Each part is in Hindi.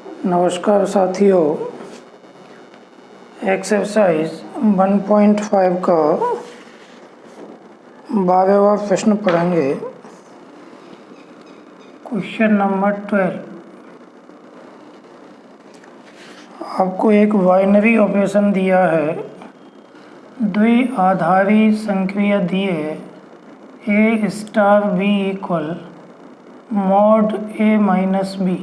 नमस्कार साथियों, एक्सरसाइज 1.5 का 12वां प्रश्न पढ़ेंगे। Question number 12। आपको एक बाइनरी ऑपरेशन दिया है, द्विआधारी संक्रिया दिए a star b equal mod a minus b,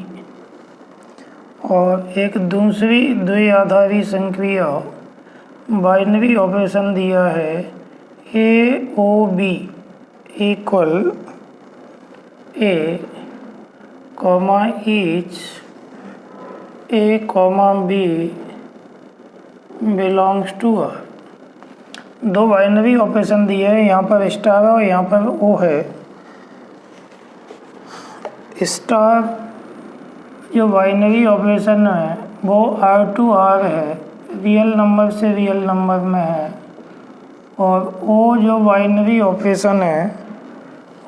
और एक दूसरी द्विआधारी संक्रिया बाइनरी ऑपरेशन दिया है A O B equal A comma each A comma B belongs to R. दो बाइनरी ऑपरेशन दिए हैं, यहाँ पर स्टार और यहाँ पर ओ है। स्टार जो बाइनरी ऑपरेशन है वो आर टू आर है, रियल नंबर से रियल नंबर में है, और ओ जो बाइनरी ऑपरेशन है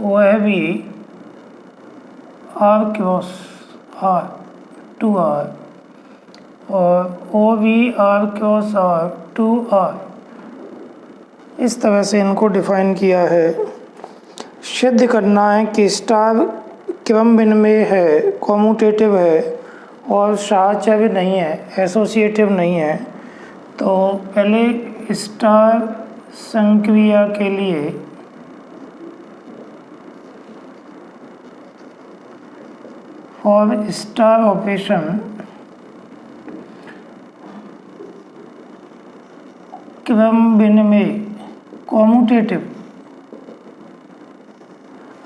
वो है भी R cross R to R, और ओ भी R cross R to R. इस तरह से इनको डिफाइन किया है। सिद्ध करना है कि स्टार क्रम विनिमय है, कॉम्यूटेटिव है और साहचर्य नहीं है, एसोसिएटिव नहीं है। तो पहले स्टार संक्रिया के लिए और स्टार ऑपरेशन क्रम विनिमय कॉम्यूटेटिव।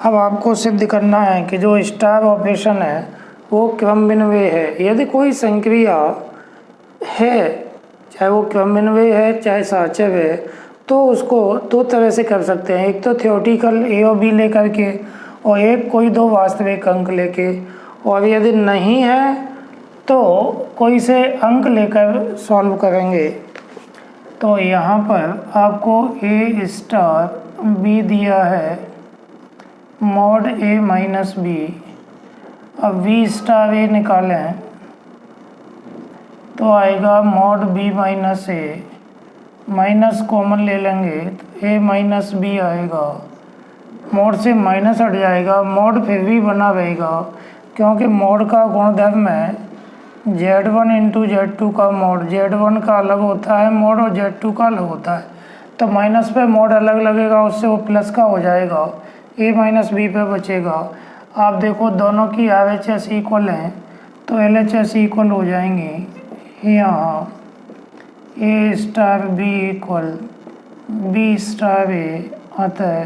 अब आपको सिद्ध करना है कि जो स्टार ऑपरेशन है वो क्रम विनिमय है। यदि कोई संक्रिया है, चाहे वो क्रम विनिमय है चाहे साहचर्य है, तो उसको दो तरह से कर सकते हैं। एक तो थ्योरेटिकल ए और बी लेकर के, और एक कोई दो वास्तविक अंक लेके, और यदि नहीं है तो कोई से अंक लेकर सॉल्व करेंगे। तो यहाँ पर आपको ए स्टार बी दिया है मॉड ए माइनस बी। अब वी स्टार ए निकालें तो आएगा मॉड बी माइनस ए, माइनस कॉमन ले लेंगे तो ए माइनस बी आएगा। मॉड से माइनस हट जाएगा, मॉड फिर भी बना रहेगा, क्योंकि मॉड का गुणधर्म है Z1 इंटू Z2 का मॉड। Z1 का अलग होता है मॉड और Z2 का अलग होता है, तो माइनस पे मॉड अलग लगेगा, उससे वो प्लस का हो जाएगा, ए माइनस बी पे बचेगा। आप देखो दोनों की RHS इक्वल हैं तो LHS इक्वल हो जाएंगी। यहाँ A star B equal B star A, अतः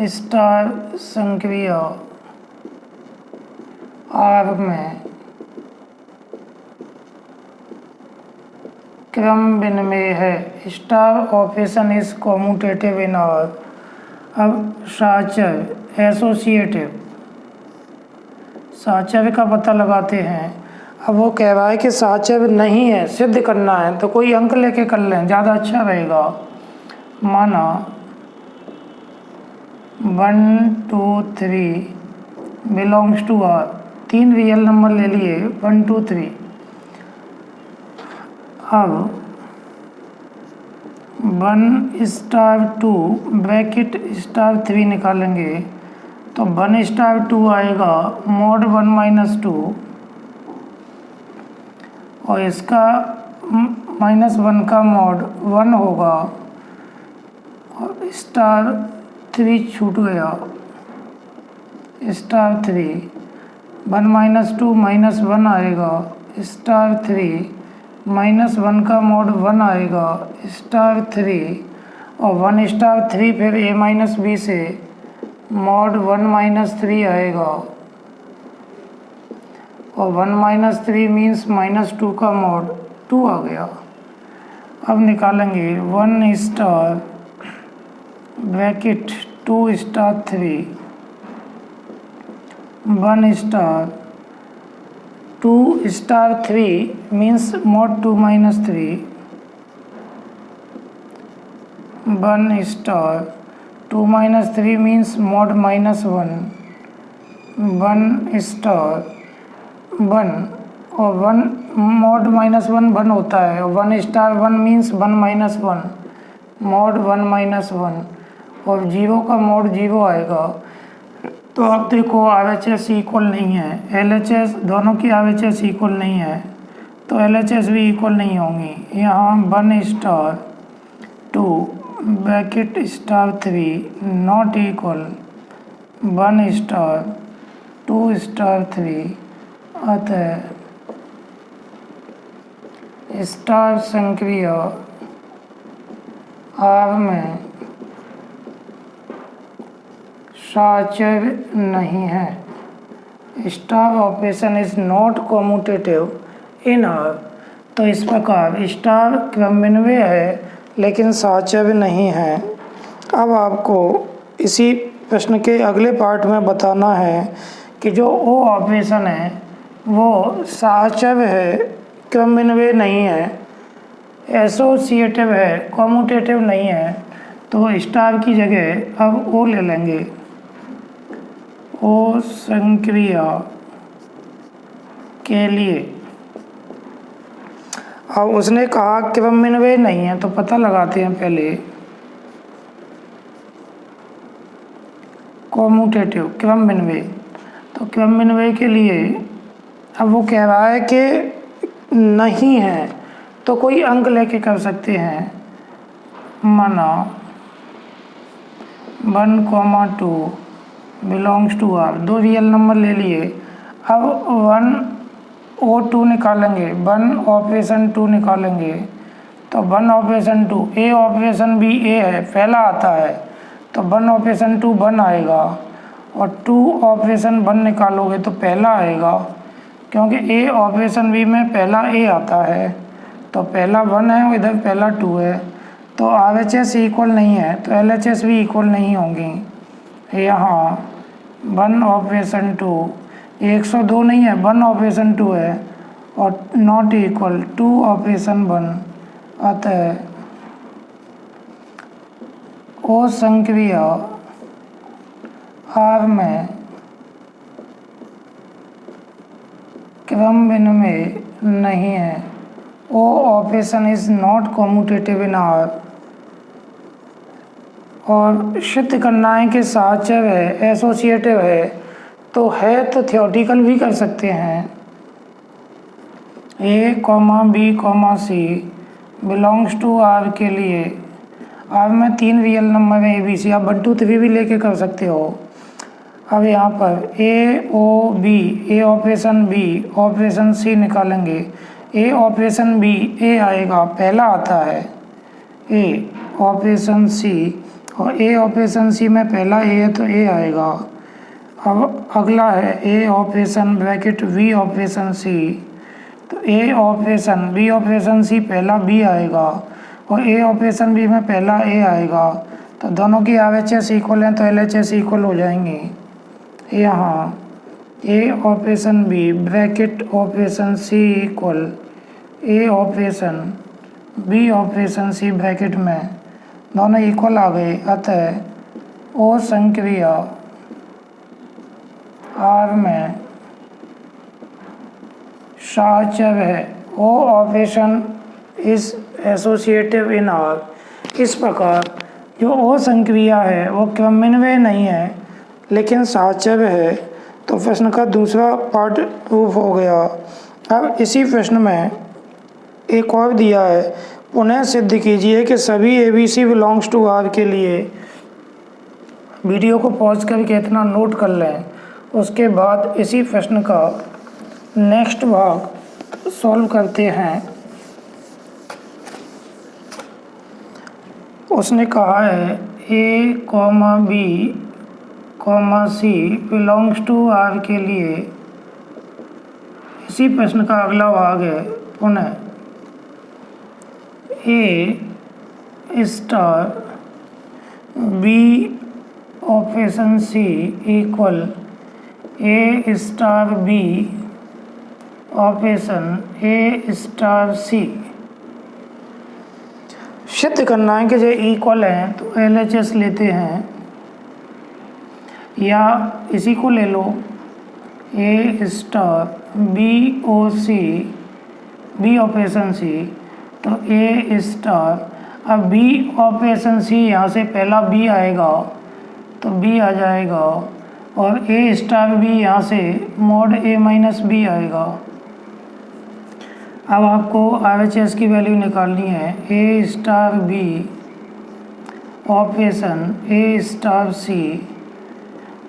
स्टार संक्रिया आर में क्रम विनिमय है। Star operation is commutative in R. अब साहचर्य एसोसिएटिव, साहचर्य का पता लगाते हैं। अब वो कह रहा है कि साहचर्य नहीं है, सिद्ध करना है, तो कोई अंक लेके कर लें, ज़्यादा अच्छा रहेगा। माना 1 2 3 belongs to R, 3 real number ले लिए 1 2 3। अब 1 स्टार 2 ब्रैकेट स्टार 3 निकालेंगे तो 1 स्टार 2 आएगा मॉड 1 माइनस 2, और इसका -1 का मॉड 1 होगा, और स्टार 3 छूट गया। स्टार 3 1 माइनस 2 -1 आएगा, स्टार 3 -1 का मॉड 1 आएगा, स्टार 3, और 1 स्टार 3 फिर ए माइनस बी से मॉड 1 माइनस 3 आएगा, और 1 माइनस 3 मीन्स -2 का मॉड 2 आ गया। अब निकालेंगे 1 star bracket 2 star 3 1 star 2 star 3 means mod 2 minus 3, 1 star 2 minus 3 means mod -1, 1 star one, और one mod minus one one होता है, और one star one means one minus one, mod one minus one, और जीरो का मॉड जीरो आएगा। तो अब देखो RHS इक्वल नहीं है, LHS दोनों की RHS इक्वल नहीं है, तो LHS भी इक्वल नहीं होंगी। यहाँ one star two bracket star three not equal one star two star three, अतः स्टार संक्रिया R में साचर नहीं है। Star operation is not commutative in R। तो इस प्रकार स्टार क्रमविन्वय है लेकिन साचर नहीं है। अब आपको इसी प्रश्न के अगले पार्ट में बताना है कि जो O ऑपरेशन है वो साचर है, क्रमविन्वय नहीं है, एसोसिएटिव है, कॉम्यूटेटिव नहीं है। तो स्टार की जगह अब O ले लेंगे, O संक्रिया के लिए। अब उसने कहा क्रमविन्वय नहीं है, तो पता लगाते हैं पहले। कॉम्यूटेटिव क्रमविन्वय, तो क्रमविन्वय के लिए अब वो कह रहा है कि नहीं है, तो कोई अंक लेके कर सकते हैं। माना 1,2 बिलोंग्स टू R, दो रियल नंबर ले लिए। अब 1 O2 निकालेंगे, 1 ऑपरेशन 2 निकालेंगे, तो 1 ऑपरेशन 2 A ऑपरेशन भी A है, पहला आता है, तो 1 ऑपरेशन 2 1 आएगा, और 2 ऑपरेशन 1 निकालोगे तो पहला आएगा, क्योंकि A ऑपरेशन B में पहला A आता है, तो पहला 1 है और इधर पहला 2 है। तो RHS इक्वल नहीं है, तो LHS भी इक्वल नहीं होंगी। यहाँ 1 ऑपरेशन 2 102 नहीं है, 1 ऑपरेशन 2 है, और नॉट इक्वल 2 ऑपरेशन 1। अतः O संक्रिया R में क्रमविन्वय नहीं है। O operation is not commutative in R। और सिद्ध करना है कि साचर है, एसोसिएटिव है, तो है तो थियोरेटिकल भी कर सकते हैं। A, B, C belongs to R के लिए R में 3 रियल नंबर है ABC, आप 1 2 3 भी लेके कर सकते हो। अब यहाँ पर A O B, A operation B operation C निकालेंगे। A ऑपरेशन B A आएगा, पहला आता है A ऑपरेशन C, और A ऑपरेशन C में पहला A है तो A आएगा। अब अगला है A operation bracket V operation C, तो A operation B operation C पहला B आएगा, और A ऑपरेशन B में पहला A आएगा, तो दोनों की RHS इक्वल हैं तो LHS इक्वल हो जाएंगी। यहाँ A operation B bracket operation C equal A operation B operation C bracket में, दोनों इक्वल आ गए। अतः O संक्रिया R में साचर है। O operation is associative in R। इस प्रकार जो O संक्रिया है वो क्रमविन्वय नहीं है लेकिन साचर है। तो प्रश्न का दूसरा पार्ट प्रूफ हो गया। अब इसी प्रश्न में एक और दिया है, पुनः सिद्ध कीजिए कि सभी ABC बिलोंग्स टू R के लिए। वीडियो को पॉज करके इतना नोट कर लें, उसके बाद इसी प्रश्न का नेक्स्ट भाग सॉल्व करते हैं। उसने कहा है A, B, C belongs to R के लिए। इसी प्रश्न का अगला भाग है, पुनः A star B operation C equal A star B operation A star C। सिद्ध करना है कि जो इक्वल हैं तो LHS लेते हैं, या इसी को ले लो ए स्टार बी ओ सी, बी ऑपरेशन सी, तो ए स्टार, अब बी ऑपरेशन सी यहाँ से पहला बी आएगा तो बी आ जाएगा, और ए स्टार बी यहाँ से मॉड ए माइनस बी आएगा। अब आपको RHS की वैल्यू निकालनी है। A star B operation A star c,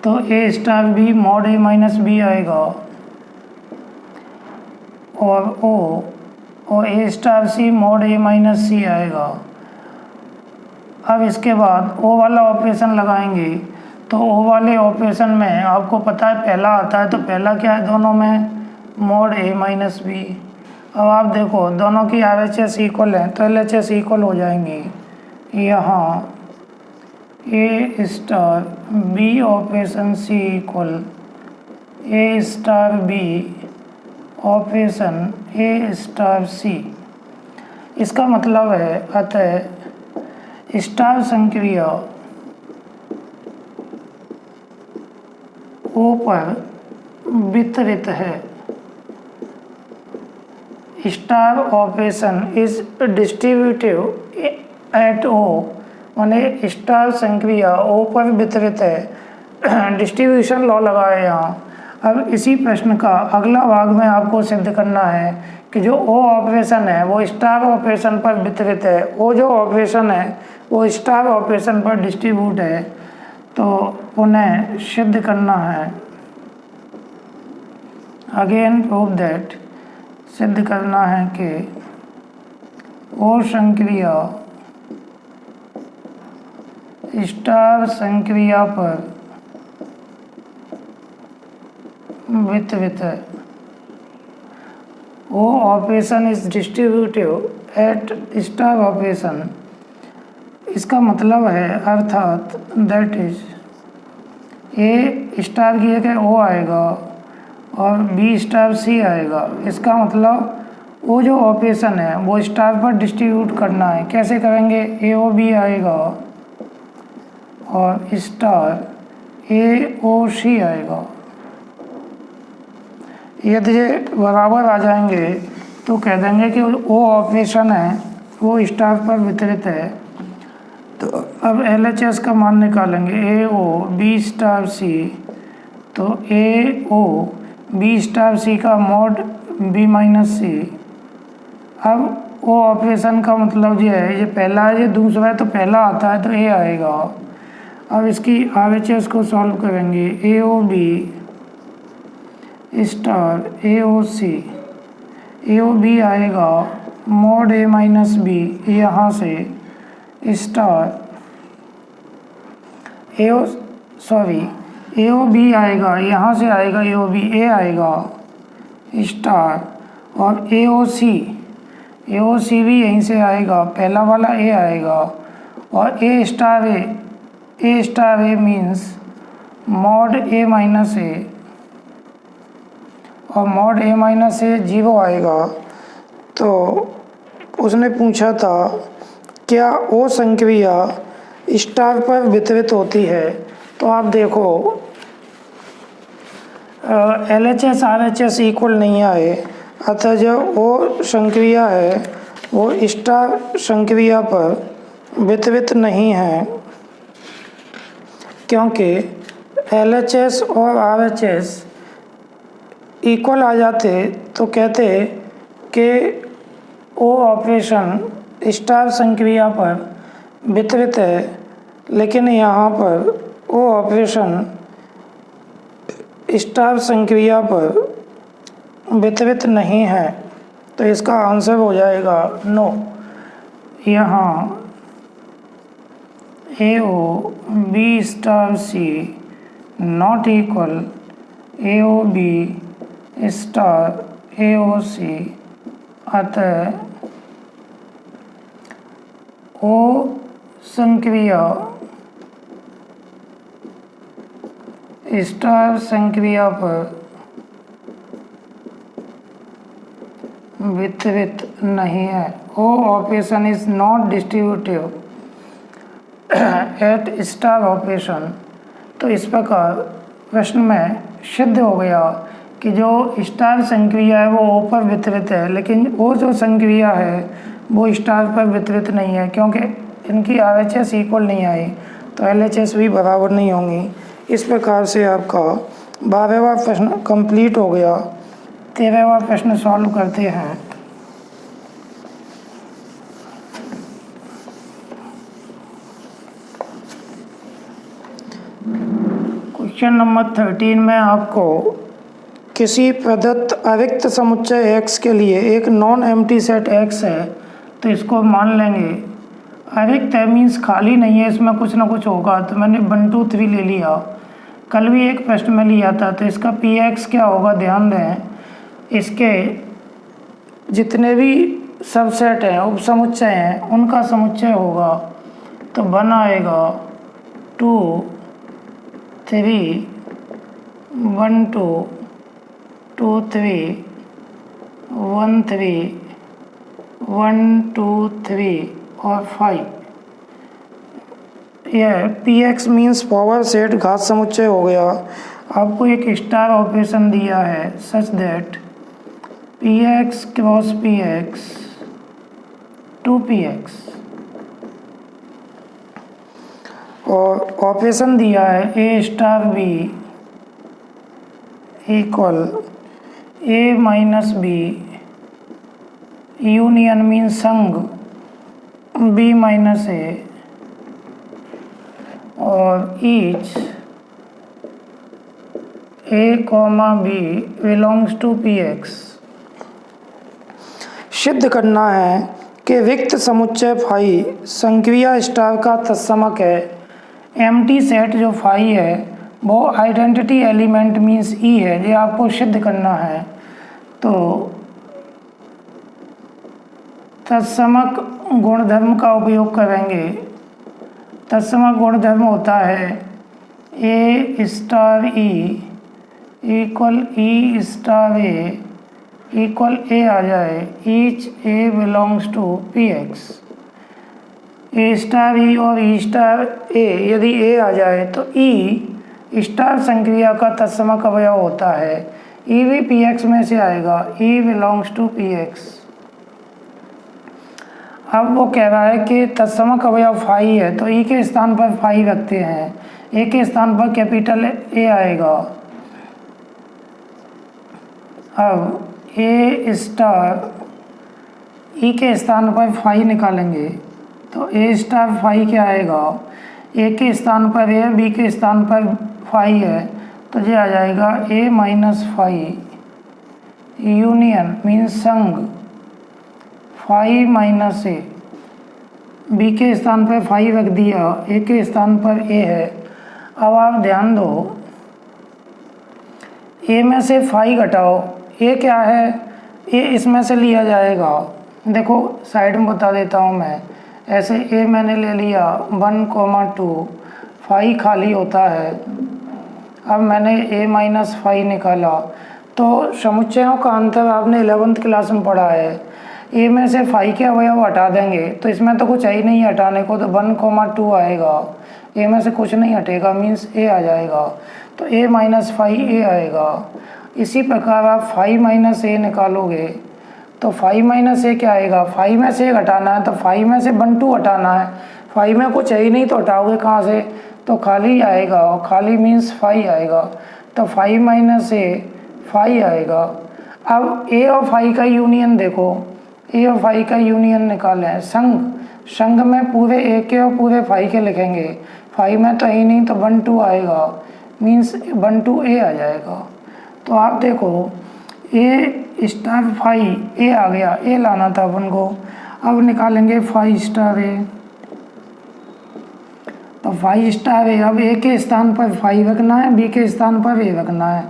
तो ए स्टार बी मॉड ए माइनस बी आएगा, और ओ, और ए स्टार सी मॉड ए माइनस सी आएगा। अब इसके बाद ओ वाला ऑपरेशन लगाएंगे, तो ओ वाले ऑपरेशन में आपको पता है पहला आता है, तो पहला क्या है दोनों में, मॉड ए माइनस बी। अब आप देखो दोनों की RHS इक्वल है तो LHS इक्वल हो जाएंगी। यहाँ A star B operation C equal A star B operation A star c. इसका मतलब है अतः स्टार संक्रिया ओ पर वितरित है। Star operation is distributive at O, माने स्टार संक्रिया ओ पर वितरित है। डिस्ट्रीब्यूशन लॉ लगाए यहाँ। अब इसी प्रश्न का अगला भाग में आपको सिद्ध करना है कि जो ओ ऑपरेशन है वो स्टार ऑपरेशन पर वितरित है, ओ जो ऑपरेशन है वो स्टार ऑपरेशन पर डिस्ट्रीब्यूट है, तो उन्हें सिद्ध करना है। अगेन प्रूव दैट, सिद्ध करना है कि ओ संक्रिया स्टार संक्रिया पर वितरित है। O operation is distributive at star operation. इसका मतलब है अर्थात दैट इज ए स्टार की जगह ओ आएगा और बी स्टार सी आएगा। इसका मतलब वो जो ऑपरेशन है वो स्टार पर डिस्ट्रीब्यूट करना है। कैसे करेंगे, ए ओ बी आएगा और स्टार ए ओ सी आएगा। यदि ये बराबर आ जाएंगे तो कह देंगे कि वो ऑपरेशन है वो स्टार पर वितरित है। तो अब LHS का मान निकालेंगे, ए ओ बी स्टार सी, तो ए ओ बी स्टार सी का मॉड बी माइनस सी। अब वो ऑपरेशन का मतलब ये है, ये पहला है ये दूसरा है, तो पहला आता है तो ए आएगा। अब इसकी RHS को सॉल्व करेंगे, ए O B star A O C, A O B आएगा मॉड ए माइनस बी, यहाँ से स्टार ए ओ बी आएगा, यहाँ से आएगा ए ओ बी, ए आएगा स्टार, और ए ओ सी भी यहीं से आएगा, पहला वाला ए आएगा, और ए स्टार ए मीन्स मॉड ए माइनस ए, और मॉड ए माइनस ए 0 आएगा। तो उसने पूछा था क्या ओ संक्रिया स्टार पर वितरित होती है, तो आप देखो LHS RHS इक्वल नहीं आए, अतः जो ओ संक्रिया है वो स्टार संक्रिया पर वितरित नहीं है, क्योंकि LHS और RHS इक्वल आ जाते तो कहते कि ओ ऑपरेशन स्टार संक्रिया पर वितरित है, लेकिन यहाँ पर ओ ऑपरेशन स्टार संक्रिया पर वितरित नहीं है। तो इसका आंसर हो जाएगा नो। यहाँ A O B star C not equal A O B star A O C, अतः ओ संक्रिया स्टार संक्रिया पर वितरित नहीं है। O operation is not distributive at star operation. तो इस प्रकार प्रश्न में सिद्ध हो गया कि जो स्टार संक्रिया है वो ओ पर वितरित है, लेकिन वो जो संक्रिया है वो स्टार पर वितरित नहीं है, क्योंकि इनकी RHS इक्वल नहीं आई तो LHS भी बराबर नहीं होंगी। इस प्रकार से आपका 12वां प्रश्न कंप्लीट हो गया। 13वां प्रश्न सॉल्व करते हैं। क्वेश्चन नंबर 13 में आपको किसी प्रदत्त अरिक्त समुच्चय X के लिए एक नॉन एम्प्टी सेट X है, तो इसको मान लेंगे अरिक्त है, मीन्स खाली नहीं है, इसमें कुछ ना कुछ होगा। तो मैंने 1 2 3 ले लिया। कल भी एक प्रश्न में लिया था, तो इसका PX क्या होगा ध्यान दें। इसके जितने भी सबसेट हैं, उप समुच्चय हैं, उनका समुच्चय होगा। तो 1 आएगा, 2 3 1 2 2 3 1 3 1 2 3 और 5। यह PX मीन्स पावर सेट घात समुच्चय हो गया। आपको एक स्टार ऑपरेशन दिया है such that PX cross PX 2PX, और ऑपरेशन दिया है A star B equal A minus B union mean संग B माइनस A और each A comma B belongs to PX। सिद्ध करना है कि रिक्त समुच्चय फाई संक्रिया स्टार का तत्समक है। एम्प्टी सेट जो फाई है वो आइडेंटिटी एलिमेंट मीन्स ई है, ये आपको सिद्ध करना है। तो तत्समक गुणधर्म का उपयोग करेंगे। तत्समक गुणधर्म होता है A star E equal E star A equal A आ जाए each A belongs to PX। A star E और E स्टार A यदि A आ जाए तो E स्टार संक्रिया का तत्समक अवयव होता है। E भी PX में से आएगा, E बिलोंग्स टू PX। अब वो कह रहा है कि तत्समक अवयव फाई है, तो E के स्थान पर फाई रखते हैं। A के स्थान पर कैपिटल A आएगा। अब A स्टार E के स्थान पर फाई निकालेंगे, तो A स्टार फाई क्या आएगा, A के स्थान पर A, B के स्थान पर फाई है, तो ये आ जाएगा A minus phi union means संग फाई माइनस A। B के स्थान पर फाई रख दिया, A के स्थान पर A है। अब आप ध्यान दो, A में से फाई घटाओ, A क्या है, A इसमें से लिया जाएगा। देखो साइड में बता देता हूँ मैं, ऐसे A मैंने ले लिया 1 2, फाई खाली होता है। अब मैंने A माइनस फाई निकाला, तो समुच्चयों का अंतर आपने 11th क्लास में पढ़ा है। A में से फाई के अवयव हटा देंगे तो इसमें तो कुछ है ही नहीं हटाने को, तो 1 2 आएगा, A में से कुछ नहीं हटेगा मीन्स A आ जाएगा, तो A माइनस फाई A आएगा। इसी प्रकार आप फाई माइनस A निकालोगे तो फाई माइनस A क्या आएगा, फाई में से घटाना है तो फाई में से 1 2 हटाना है। फाई में कुछ है ही नहीं तो हटाओगे कहाँ से, तो खाली आएगा, और खाली मीन्स फाई आएगा, तो फाई माइनस A फाई आएगा। अब A और फाई का यूनियन देखो, A और फाई का यूनियन निकालें। संग में पूरे A के और पूरे फाई के लिखेंगे, फाई में तो ही नहीं तो 1 2 आएगा मीन्स 1 2 A आ जाएगा। तो आप देखो A स्टार फाई A आ गया, A लाना था अपन को। अब निकालेंगे फाई स्टार A, तो फाई स्टार A, अब A के स्थान पर फाई रखना है, B के स्थान पर A रखना है,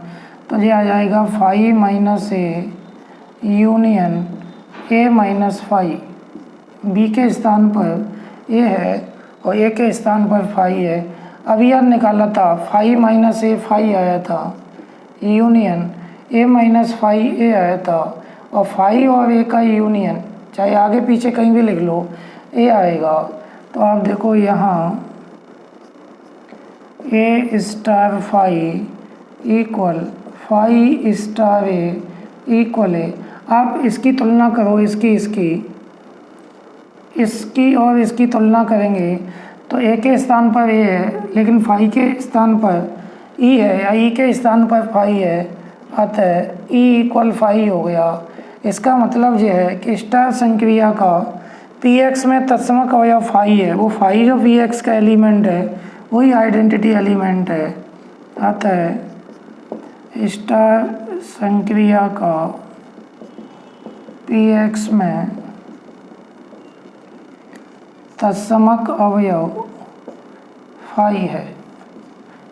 तो ये आ जाएगा phi minus A union A minus phi. B के स्थान पर A है और A के स्थान पर फाई है। अब यह निकाला था फाई माइनस A फाई आया था union A minus phi A आया था, और फाई और A का यूनियन चाहे आगे पीछे कहीं भी लिख लो A आएगा। तो आप देखो यहाँ A star phi equal phi star A equal A. आप इसकी तुलना करो, इसकी और इसकी तुलना करेंगे तो ए के स्थान पर ए है, लेकिन फाई के स्थान पर ई है, या ई के स्थान पर फाई है, अतः ई इक्वल फाई हो गया। इसका मतलब यह है कि स्टार संक्रिया का पी एक्स में तत्समक अवयव फाई है। वो फाई जो पी एक्स का एलिमेंट है वही आइडेंटिटी एलिमेंट है। अतः स्टार संक्रिया का पी एक्स में तत्समक अवयव फाई है।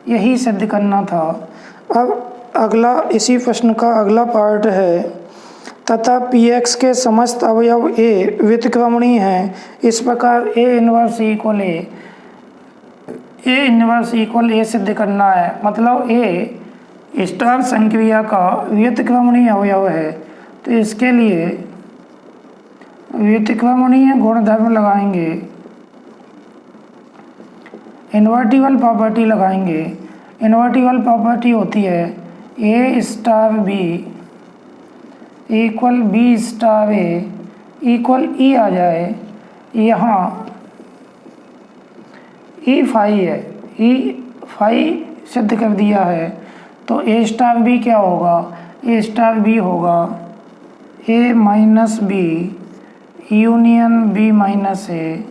यही सिद्ध करना था। अब अगला इसी प्रश्न का अगला पार्ट है, तथा पी एक्स के समस्त अवयव ए व्युत्क्रमणीय हैं। इस प्रकार ए इनवर्स इक्वल ए सिद्ध करना है। मतलब ए स्टार संक्रिया का व्युत्क्रमणीय अवयव है, तो इसके लिए व्युत्क्रमणीय गुणधर्म लगाएंगे, इन्वर्टिबल प्रॉपर्टी लगाएंगे। इन्वर्टिबल प्रॉपर्टी होती है A star B equal B star A equal E आ जाए। यहाँ ई फाई है, ई फाई सिद्ध कर दिया है, तो ए स्टार बी क्या होगा? ए स्टार बी होगा A minus B union B minus A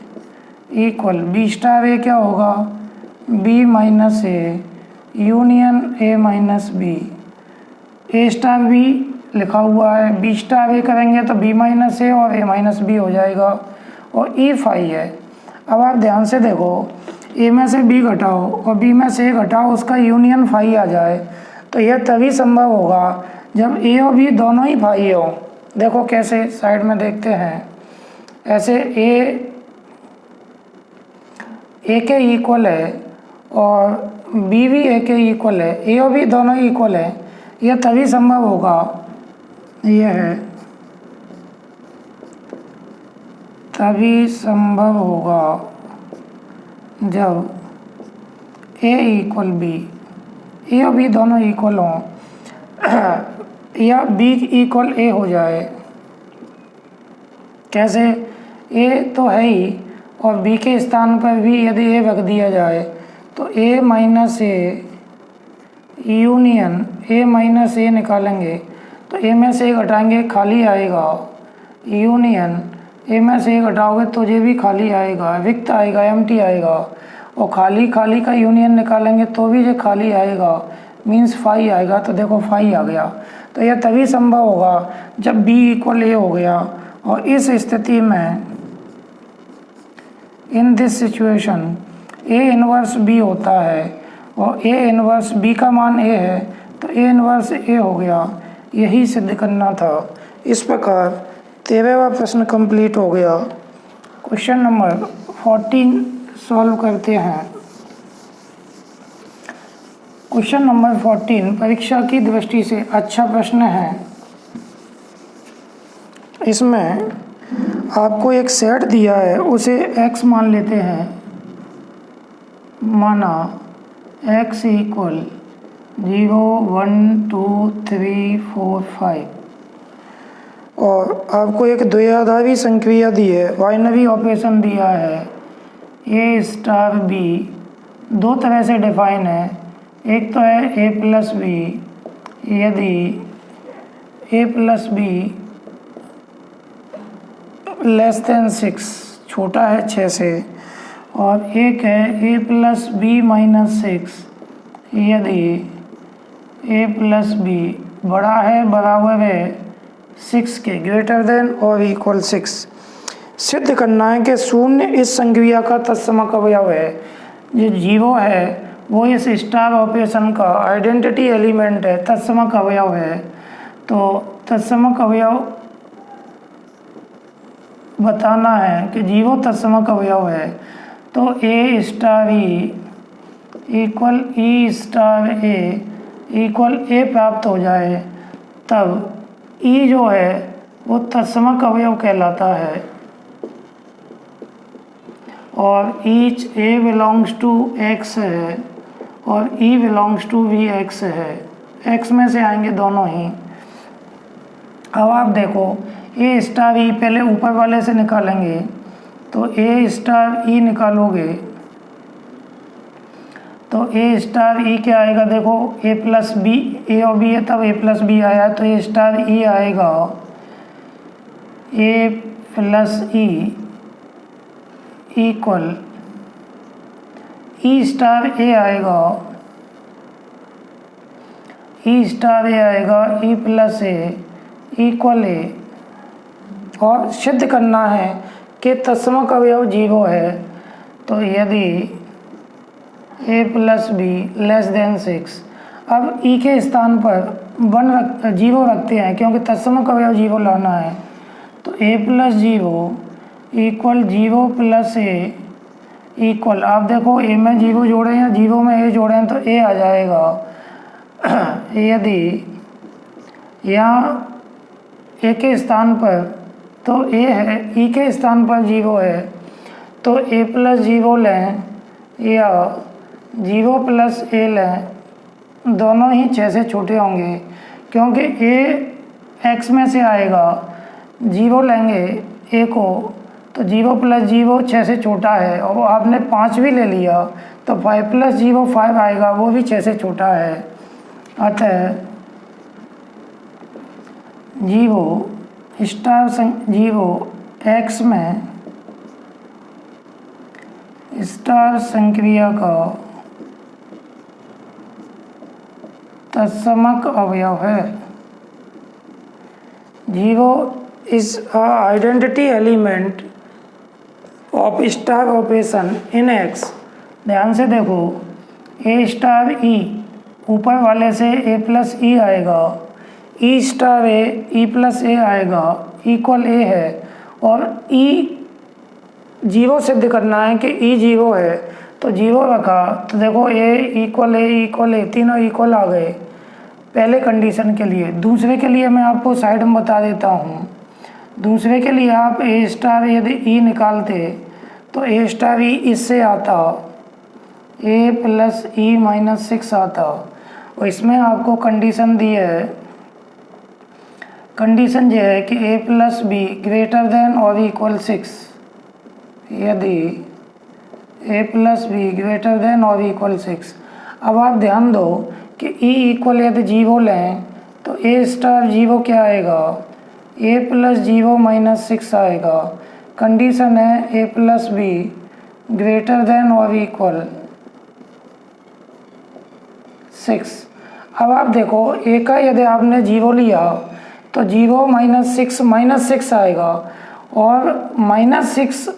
equal B star A क्या होगा? B minus A union A minus B. A star B लिखा हुआ है, बी स्टार ए करेंगे तो बी माइनस ए और ए माइनस बी हो जाएगा, और ई फाई है। अब आप ध्यान से देखो, ए में से बी घटाओ और बी में से ए घटाओ, उसका यूनियन फाई आ जाए, तो यह तभी संभव होगा जब ए और बी दोनों ही फाई हो। देखो कैसे, साइड में देखते हैं। ऐसे ए के इक्वल है और बी भी ए के इक्वल है, ए और बी दोनों ही इक्वल है, यह तभी संभव होगा, यह है तभी संभव होगा जब ए इक्वल बी, ए और बी दोनों इक्वल हों, या बी इक्वल ए हो जाए। कैसे? ए तो है ही, और बी के स्थान पर भी यदि ए रख दिया जाए तो A minus A union A minus A निकालेंगे तो ए में से ए घटाएंगे खाली आएगा, यूनियन ए में से ए घटाओगे तो ये भी खाली आएगा, रिक्त आएगा, एम्प्टी आएगा, और खाली खाली का यूनियन निकालेंगे तो भी ये खाली आएगा, मीन्स फाई आएगा। तो देखो फाई आ गया। तो यह तभी संभव होगा जब बी इक्वल ए हो गया, और इस स्थिति में in this situation A inverse B होता है, और ए इनवर्स बी का मान ए है तो ए इनवर्स ए हो गया। यही सिद्ध करना था। इस प्रकार 13वां प्रश्न कंप्लीट हो गया। क्वेश्चन नंबर 14 सॉल्व करते हैं। क्वेश्चन नंबर 14 परीक्षा की दृष्टि से अच्छा प्रश्न है। इसमें आपको एक सेट दिया है, उसे x मान लेते हैं। माना x इक्वल 0 1 2 3 4 5, और आपको एक द्विआधारी संक्रिया दी है, बाइनरी ऑपरेशन दिया है। ए स्टार बी दो तरह से डिफाइन है। एक तो है ए प्लस बी, यदि ए प्लस बी लेस देन 6, छोटा है 6 से, और एक है ए प्लस बी माइनस 6, यदि ए प्लस बी बड़ा है, बराबर है 6 के, ग्रेटर देन और इक्वल 6। सिद्ध करना है कि शून्य इस संक्रिया का तत्समक अवयव है। जो 0 है वो इस स्टार ऑपरेशन का आइडेंटिटी एलिमेंट है, तत्समक अवयव है। तो तत्समक अवयव बताना है कि 0 तत्समक अवयव है, तो ए star E equal E star A equal ए प्राप्त हो जाए, तब ई जो है वो तत्समक अवयव कहलाता है, और each A belongs to X है और ई बिलोंग्स टू भी एक्स है। एक्स में से आएंगे दोनों ही। अब आप देखो ए स्टार ई पहले ऊपर वाले से निकालेंगे, तो ए स्टार ई निकालोगे तो ए स्टार ई क्या आएगा, देखो ए प्लस बी, ए और बी है तब ए प्लस बी आया, तो ए स्टार ई आएगा ए प्लस ई इक्वल ई स्टार ए आएगा, ई स्टार ए आएगा ई प्लस ए इक्वल ए। और सिद्ध करना है कि तत्समक अवयव जीरो है, तो यदि ए प्लस बी लेस देन 6, अब ई के स्थान पर जीरो रखते हैं क्योंकि तत्समक अवयव जीरो लाना है, तो A plus zero equal zero plus A equal, आप देखो ए में जीरो जोड़े हैं, जीरो में ए जोड़े हैं तो ए आ जाएगा। यदि यहाँ ए के स्थान पर तो ए है, ई के स्थान पर जीरो है, तो ए प्लस जीरो लें या जीरो प्लस ए लें, दोनों ही 6 से छोटे होंगे क्योंकि ए एक्स में से आएगा, जीरो लेंगे ए को तो जीरो प्लस जीरो 6 से छोटा है, और आपने 5 भी ले लिया तो 5 प्लस जीरो 5 आएगा, वो भी 6 से छोटा है। अतः जीरो स्टार जीरो एक्स में स्टार संक्रिया का तत्समक अवयव है। Zero is identity element of star operation in x. ध्यान से देखो, ए स्टार ई ऊपर वाले से ए प्लस ई आएगा, ई स्टार ए प्लस ए आएगा, इक्वल ए है, और ई जीरो सिद्ध करना है कि ई जीरो है, तो जीरो रखा तो देखो ए इक्वल ए तीनों इक्वल आ गए पहले कंडीशन के लिए। दूसरे के लिए मैं आपको साइड में बता देता हूँ। दूसरे के लिए आप ए स्टार यदि ई निकालते तो ए स्टार ई इससे आता, ए प्लस ई माइनस 6 आता, और इसमें आपको कंडीशन दी है, कंडीशन ये है कि ए प्लस बी ग्रेटर देन और इक्वल 6। यदि ए प्लस बी ग्रेटर देन और इक्वल 6। अब आप ध्यान दो कि ई इक्वल यदि जीरो लें तो ए स्टार जीरो क्या आएगा, ए प्लस जीरो माइनस 6 आएगा। कंडीशन है ए प्लस बी ग्रेटर देन और इक्वल 6। अब आप देखो ए का यदि आपने जीरो लिया तो जीरो माइनस सिक्स आएगा, और माइनस 6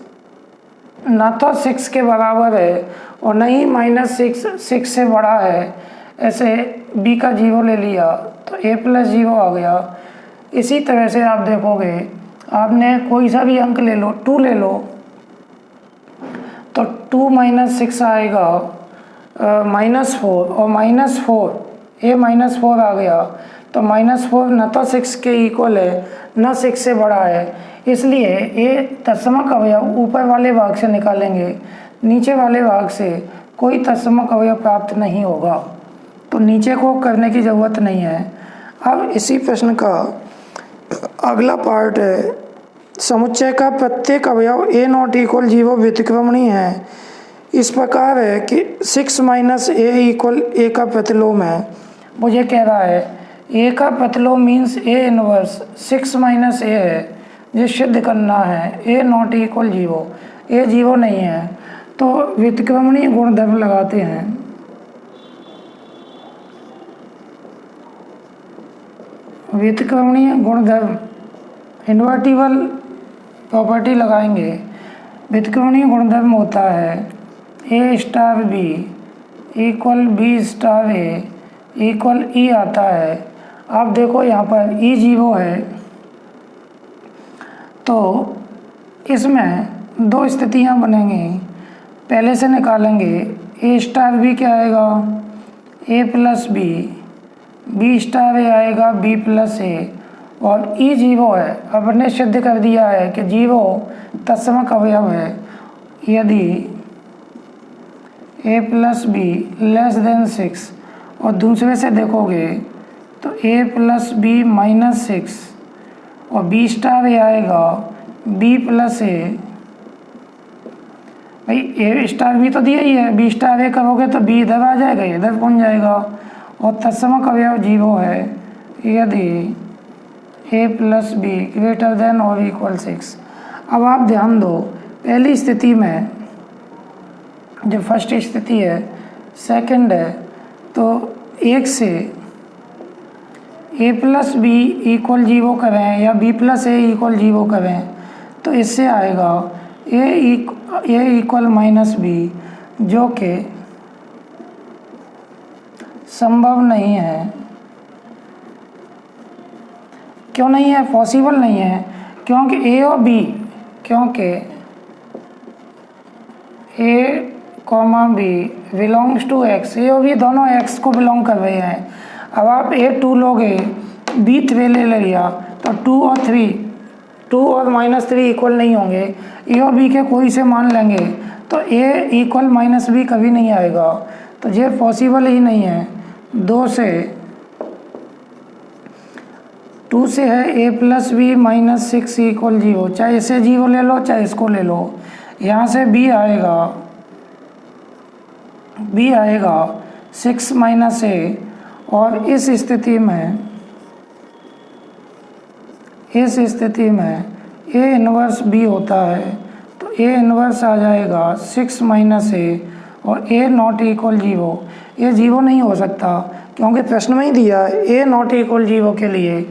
ना तो 6 के बराबर है और न ही माइनस 6 से बड़ा है। ऐसे बी का जीरो ले लिया तो ए प्लस जीरो आ गया। इसी तरह से आप देखोगे, आपने कोई सा भी अंक ले लो, 2 ले लो तो 2 माइनस 6 आएगा -4, और -4 ए -4 आ गया, तो -4 न तो 6 के इक्वल है न 6 से बड़ा है, इसलिए ए तत्समक अवयव ऊपर वाले भाग से निकालेंगे, नीचे वाले भाग से कोई तत्समक अवयव प्राप्त नहीं होगा, तो नीचे को करने की ज़रूरत नहीं है। अब इसी प्रश्न का अगला पार्ट है, समुच्चय का प्रत्येक अवयव ए नॉट इक्वल 0 व्यतिक्रमणीय है। इस प्रकार है कि 6 माइनस ए इक्वल ए का प्रतिलोम है। मुझे कह रहा है ए का प्रतिलोम मीन्स ए इनवर्स 6 माइनस ए है, ये सिद्ध करना है ए नॉट इक्वल 0, ए 0 नहीं है, तो व्यतिक्रमणीय गुणधर्म लगाते हैं। व्यतिक्रमणीय गुणधर्म इन्वर्टिबल प्रॉपर्टी लगाएंगे। व्यतिक्रमणीय गुणधर्म होता है A star B equal B star A equal E आता है। आप देखो यहाँ पर ई 0 है, तो इसमें 2 स्थितियाँ बनेंगी। पहले से निकालेंगे ए स्टार बी क्या आएगा, ए प्लस बी स्टार ए आएगा बी प्लस ए, और ई 0 है। अब हमने सिद्ध कर दिया है कि 0 तत्समक अवयव है यदि ए प्लस बी लेस देन 6, और दूसरे से देखोगे तो a प्लस बी माइनस 6 और b स्टार ये आएगा b प्लस ए। भाई a स्टार भी तो दिया ही है, b स्टार ए करोगे तो b इधर आ जाएगा, इधर पहुंच जाएगा। और तत्समक अवयव 0 है यदि a plus be greater than और इक्वल 6। अब आप ध्यान दो, पहली स्थिति में जो फर्स्ट स्थिति है, सेकंड है, तो 1 से a प्लस बी इक्वल 0 करें या b प्लस ए इक्वल 0 करें तो इससे आएगा a इक्वल माइनस बी, जो कि संभव नहीं है। क्यों नहीं है? पॉसिबल नहीं है, क्योंकि a और b, क्योंकि a comma B belongs to x, A और b दोनों x को बिलोंग कर रहे हैं। अब आप a2 लोगे, b 3 ले लिया तो 2 और 3, 2 और माइनस 3 इक्वल नहीं होंगे, a और b के कोई से मान लेंगे तो a इक्वल माइनस बी कभी नहीं आएगा। तो ये पॉसिबल ही नहीं है। 2 से है a plus B minus 6 equal 0, चाहे इसे 0 ले लो चाहे इसको ले लो। यहाँ से b आएगा 6 माइनस ए, और इस स्थिति में a इन्वर्स b होता है तो a इन्वर्स आ जाएगा 6 माइनस ए और a नॉट इक्वल 0। ये 0 नहीं हो सकता क्योंकि प्रश्न में ही दिया है a नॉट इक्वल 0 के लिए।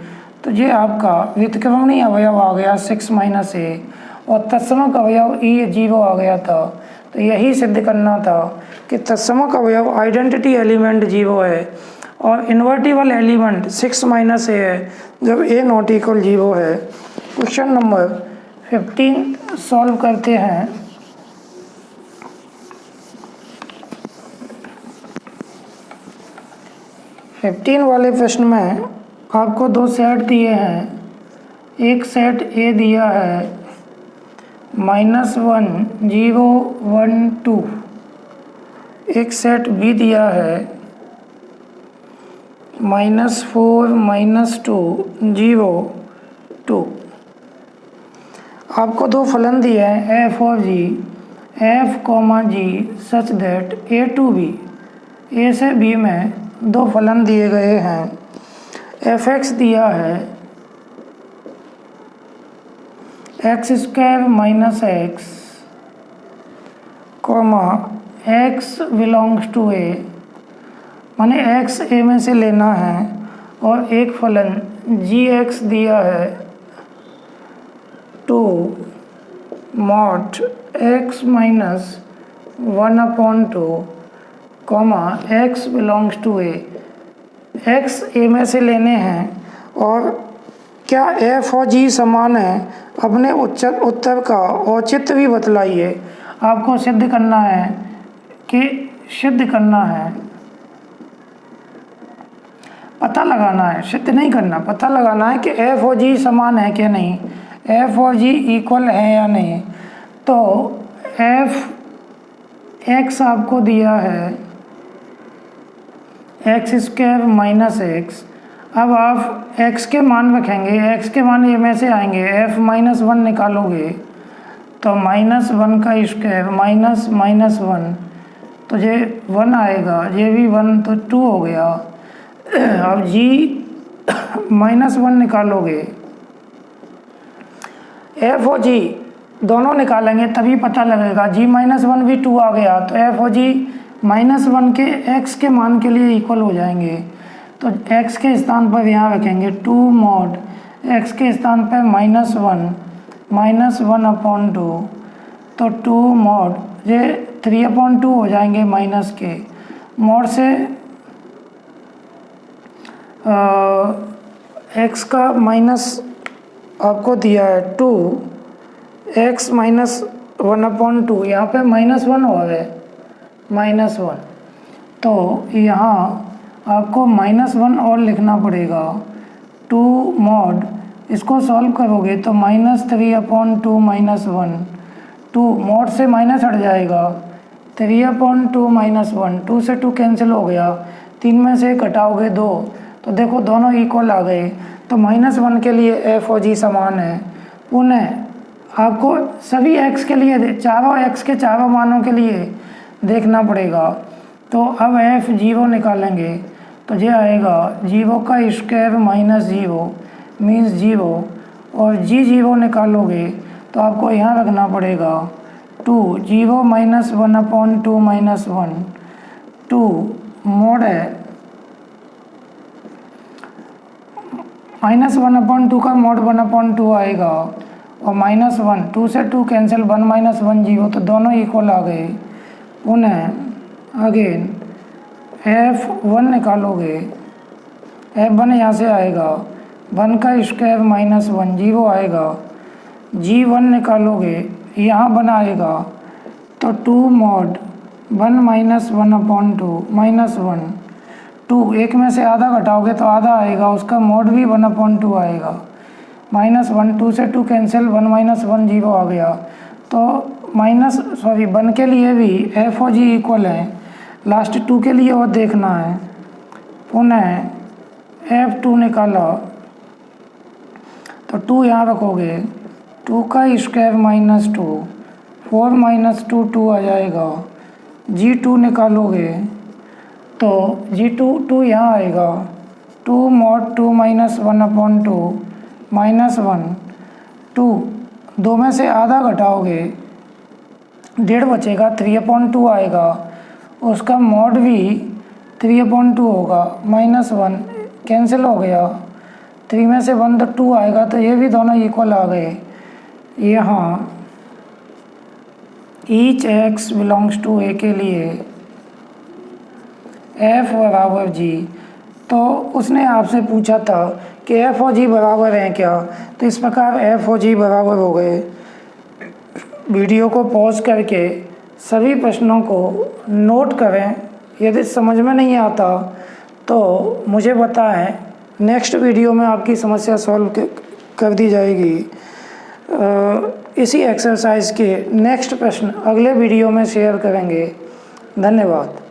तो ये आपका व्युत्क्रमणीय अवयव आ गया 6 माइनस ए और तत्समक अवयव e 0 आ गया था। तो यही सिद्ध करना था कि तत्समक अवयव आइडेंटिटी एलिमेंट 0 है और इन्वर्टिबल एलिमेंट 6 माइनस ए है जब a नॉट इक्वल 0 है। क्वेश्चन नंबर 15 सॉल्व करते हैं। वाले प्रश्न में आपको 2 सेट दिए हैं। एक सेट A दिया है -1 0 1 2, एक सेट B दिया है -4 -2 0 2। आपको 2 फलन दिए हैं f और g, f, g such that a to b, a से b में 2 फलन दिए गए हैं। fx दिया है x square minus x, x belongs to a, माने x a में से लेना है। और एक फलन gx दिया है 2 mod x minus 1/2, x belongs to a, x a में से लेने हैं। और क्या f और g समान है? अपने उत्तर का औचित्य भी बतलाइए। आपको सिद्ध करना है पता लगाना है, सिद्ध नहीं करना, पता लगाना है कि f और g समान है कि नहीं, f और g इक्वल है या नहीं। तो x आपको दिया है x स्क्वायर माइनस x। अब आप x के मान रखेंगे, x के मान ये में से आएंगे, f -1 निकालोगे तो -1 का स्क्वायर -1, तो ये 1 आएगा, ये भी 1 तो 2 हो गया। अब g -1 निकालोगे, f और g दोनों निकालेंगे तभी पता लगेगा। g -1 भी 2 आ गया तो f और g -1 के x के मान के लिए इक्वल हो जाएंगे। तो x के स्थान पर यहाँ रखेंगे 2 mod x के स्थान पर -1/2, तो 2 mod ये 3/2 हो जाएंगे माइनस के। mod से x का माइनस आपको दिया है 2, x -1/2, यहाँ पे -1 हो गए, -1, तो यहाँ आपको -1 और लिखना पड़ेगा। 2 mod इसको सॉल्व करोगे तो -3/2 -1, 2 mod से माइनस हट जाएगा, 3/2 -1, 2 से 2 कैंसिल हो गया, 3 में से घटाओगे 2 तो देखो दोनों इक्वल आ गए। तो -1 के लिए एफ और जी समान है। पुनः आपको सभी x के लिए, चारों x के चारों मानों के लिए देखना पड़ेगा। तो अब एफ 0 निकालेंगे तो ये आएगा 0 का स्क्वायर -0 मीन्स 0, और जी 0 निकालोगे तो आपको यहाँ रखना पड़ेगा 2, 0 -1/2 -1 2 मोड है -1/2 का मोड 1/2 आएगा, और -1 2 से 2 कैंसिल 1 -1 0, तो दोनों इक्वल आ गए। पुनः अगेन F1 निकालोगे, F1 यहाँ से आएगा 1 का स्क्वायर -1 0 आएगा। G1 निकालोगे यहाँ 1 आएगा तो 2 मोड 1 -1/2 -1 2, एक में से आधा घटाओगे तो आधा आएगा, उसका मोड भी 1/2 आएगा। -1 2 से 2 कैंसिल 1 -1 0 आ गया। तो 1 के लिए भी एफ और जी इक्वल हैं, लास्ट 2 के लिए और देखना है। पुनः F2 निकाला तो 2 यहाँ रखोगे, 2 का स्क्वायर -2 4 -2 2 आ जाएगा। G2 निकालोगे तो G2 2 यहाँ आएगा 2 mod 2 -1/2 -1 2, 2 में से आधा घटाओगे 1.5 बचेगा 3/2 आएगा, उसका मोड भी 3/2 होगा। -1 कैंसिल हो गया, 3 में से 1 तो 2 आएगा, तो ये भी दोनों इक्वल आ गए। यहाँ each x belongs to a के लिए f बराबर g, तो उसने आपसे पूछा था कि f और g बराबर हैं क्या, तो इस प्रकार f और g बराबर हो गए। वीडियो को पॉज करके सभी प्रश्नों को नोट करें, यदि समझ में नहीं आता तो मुझे बताएं, नेक्स्ट वीडियो में आपकी समस्या सॉल्व कर दी जाएगी। इसी एक्सरसाइज के नेक्स्ट प्रश्न अगले वीडियो में शेयर करेंगे। धन्यवाद।